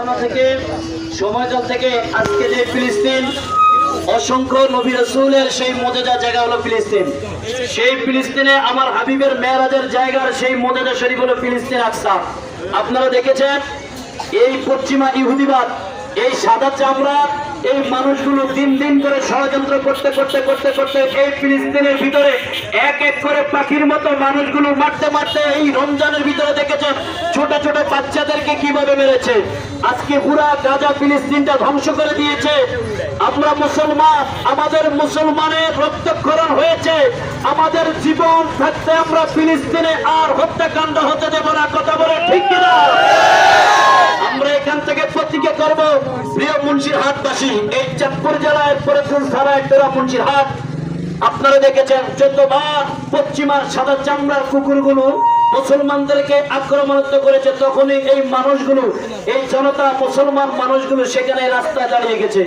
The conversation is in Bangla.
থেকে সময়কাল থেকে আজকে যে ফিলিস্তিন অসংখ্য নবী রাসূলের সেই মুজিজা জায়গা হলো ফিলিস্তিন। সেই ফিলিস্তিনে আমার হাবিবের মেরাজের জায়গার সেই মুজিজা শরীফ হলো ফিলিস্তিন আকসা। আপনারা দেখেছেন এই পশ্চিমা ইহুদিবাদ, এই সাদা চামড়া, এই মানুষগুলো দিন দিন করে ষড়যন্ত্র করতে করতে করতে করতে এই ফিলিস্তিনের ভিতরে এক এক করে পাখির মতো মানুষগুলো মারতে মারতে এই রমজানের ভিতরে দেখেছেন ছোট ছোট বাচ্চাদেরকে কিভাবে মেরেছে। আজকে পুরা গাজা ফিলিস্তিনটা ধ্বংস করে দিয়েছে। আমরা মুসলমান, আমাদের মুসলমানের রক্তক্ষরণ হয়েছে। আমাদের জীবন থাকতে আমরা ফিলিস্তিনে আর হত্যাকাণ্ড হতে দেব না। কথা বলে ঠিক কিনা? আমরা এখান থেকে প্রতিজ্ঞা করব, প্রিয় মুন্সিরহাটবাসী, এই চাঁদপুর জেলায় ফরিদগঞ্জ থানায় টোরা মুন্সিরহাট, আপনারা দেখেছেন 14 বার পশ্চিমার সাদা চামড়ার কুকুরগুলো মুসলমানদেরকে আক্রমণাত্মক করেছে। তখনই এই মানুষগুলো, এই জনতা মুসলমান মানুষগুলো সেখানে রাস্তায় দাঁড়িয়ে গেছে।